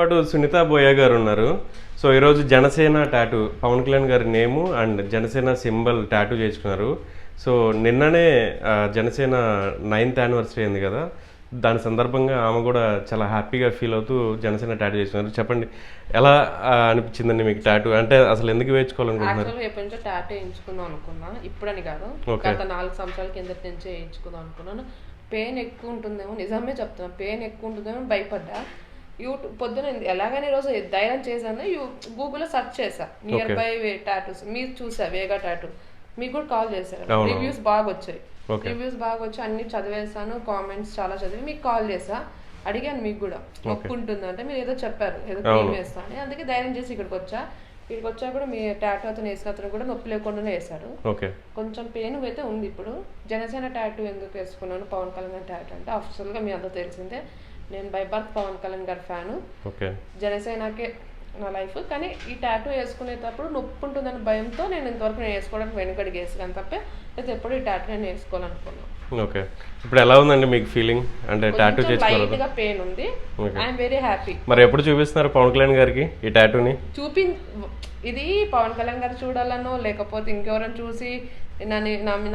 పాటు సునీత బోయా గారు ఉన్నారు. సో ఈరోజు జనసేన టాటూ పవన్ కళ్యాణ్ గారి name and Janasena symbol tattoo చేయించుకున్నారు. సో నిన్ననే జనసేన 9th యానివర్సరీ అయింది కదా, దాని సందర్భంగా ఆమె కూడా చాలా హ్యాపీగా ఫీల్ అవుతూ జనసేన టాటూ చేస్తున్నారు. చెప్పండి, ఎలా అనిపించిందండి మీకు టాటూ? అంటే అసలు ఎందుకు వేయించుకోవాలనుకుంటున్నారు? ఎప్పటి నుంచో టాటూ వేయించుకుందాం అనుకున్నా, ఇప్పుడని కాదు, గత 4 సంవత్సరాల కిందటి నుంచే వేయించుకుందాం అనుకున్నాను. పెయిన్ ఎక్కువ ఉంటుందేమో, నిజమే చెప్తున్నాను, పెయిన్ ఎక్కువ ఉంటుందేమో పడ్డా. యూట్యూబ్ పొద్దున ఎలాగైనా ఈరోజు ధైర్యం చేశాను, గూగుల్లో సెర్చ్ చేశా నియర్ బై టాటూస్, మీరు చూసా వేగా టాటూ, మీకు కూడా కాల్ చేశారు. రివ్యూస్ బాగా వచ్చాయి, అన్ని చదివేసాను, కామెంట్స్ చాలా చదివి మీకు కాల్ చేసా, అడిగాను మీకు కూడా ఒప్పుకుంటుంది అంటే మీరు ఏదో చెప్పారు, ఏదో క్రీమ్ వేస్తా అని. అందుకే ధైర్యం చేసి ఇక్కడికి వచ్చా కూడా మీ టాటూ అతను వేసిన అతను కూడా నొప్పి లేకుండానే వేశాడు. కొంచెం పెయిన్ అయితే ఉంది. ఇప్పుడు జనసేన టాటూ ఎందుకు వేసుకున్నాను, పవన్ కళ్యాణ్ టాటూ అంటే అఫిషియల్ గా మీ అందరూ తెలిసిందే, నేను బై బర్త్ పవన్ కళ్యాణ్ గారి ఫ్యాను, జనసేనకే నా లైఫ్. కానీ ఈ టాటూ వేసుకునేటప్పుడు నొప్పి ఉంటుందని భయంతో నేను ఇంతవరకు నేను వేసుకోవడానికి వెనుకడికి వేసుకుని తప్పే, అయితే ఎప్పుడు ఈ టాటూ నేను వేసుకోవాలనుకున్నాను. ఓకే, ఇప్పుడు ఎలా ఉందండి మీకు ఫీలింగ్? అంటే టాటూ చేసుకోవాలి, లైట్ గా పెయిన్ ఉంది, ఐఎమ్ వెరీ హ్యాపీ. మరి ఎప్పుడు చూపిస్తున్నారు పవన్ కళ్యాణ్ గారికి ఈ టాటూని? ఇది పవన్ కళ్యాణ్ గారు చూడాలనో లేకపోతే ఇంకెవరైనా చూసి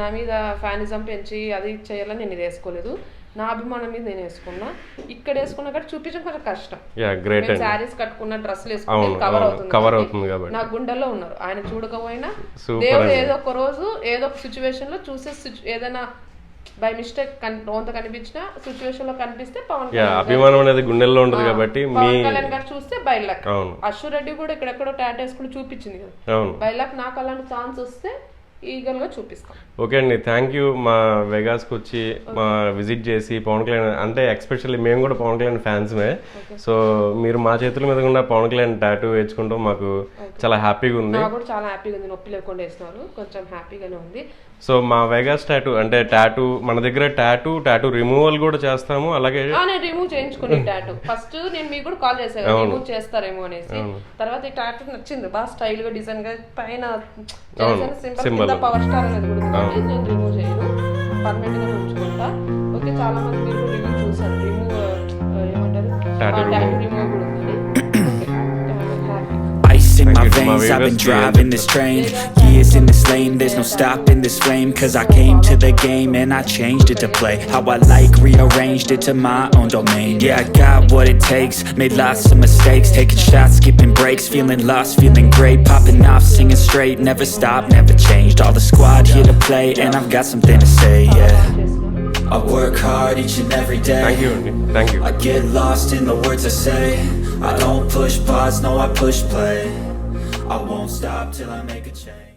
నా మీద ఫ్యానిజం పెంచి అది చేయాలని నేను ఇది వేసుకోలేదు. నా అభిమానం మీద నేను వేసుకున్నా. ఇక్కడ వేసుకున్నా కాబట్టి చూపించడం కొంచెం కష్టం. శారీస్ కట్టుకున్న డ్రెస్సులు వేసుకుని కవర్ అవుతుంది కాబట్టి నా గుండెల్లో ఉన్నారు. ఆయన చూడకపోయినా దేవుడు ఏదో ఒక రోజు ఏదో ఒక సిచ్యువేషన్ లో చూసే, ఏదైనా బై మిస్టేక్ కొంత కనిపించిన సిచ్యువేషన్ లో కనిపిస్తే పవన్ అభిమానం అనేది గుండెల్లో ఉంటుంది కాబట్టి పవన్ కళ్యాణ్ గారు చూస్తే బై లక్. అశ్వ రెడ్డి కూడా ఇక్కడెక్కడో టాటూ వేసుకుని చూపించింది కదా, బై లక్ నాకు అలాంటి ఛాన్స్ వస్తే ఈగల్గా చూపిస్తాం. ఓకే అండి, థ్యాంక్ యూ. మా వెగాస్కి వచ్చి మా విజిట్ చేసి పవన్ కళ్యాణ్ అంటే ఎక్స్పెషల్లీ మేము కూడా పవన్ కళ్యాణ్ ఫ్యాన్స్మే. సో మీరు మా చేతుల మీద కూడా పవన్ కళ్యాణ్ టాటూ వేసుకుంటాం, మాకు చాలా హ్యాపీగా ఉంది. నాకు కూడా చాలా హ్యాపీగా ఉంది, నొప్పి లేకుండా వేస్తున్నారు, కొంచెం హ్యాపీగానే ఉంది. సో మా వెగాస్ టాటూ అంటే టాటూ మన దగ్గర టాటూ రిమూవల్ కూడా చేస్తాము. అలాగే నేను రిమూవ్ చేయించుకుని టాటూ ఫస్ట్ నేను మీకు కూడా కాల్ చేశాను రిమూవ్ చేస్తారేమో అనేసి. తర్వాత ఈ టాటూ నచ్చింది, బాగా స్టైల్ గా డిజైన్ గా పైన సింబల్ పవర్ స్టార్ అనేది కూడా నేను రిమూవ్ చేయను, పర్మనెంట్ గా ఉంచుకుంటా. ఓకే, చాలా మంది మీరు రివ్యూ చూసారు, రిమూవ్ ఏమంటారు టాటూ రిమూవ్ కూడా ఉంది. In my veins, I've been driving this train, years in this lane, there's no stopping this flame, cause I came to the game and I changed it to play how I like, rearranged it to my own domain. Yeah, I got what it takes, made lots of mistakes, taking shots, skipping breaks, feeling lost, feeling great, popping off, singing straight, never stopped, never changed, all the squad here to play and I've got something to say. Yeah, I work hard each and every day. Thank you. I get lost in the words I say, I don't push pause, no I push play, I won't stop till I make a change.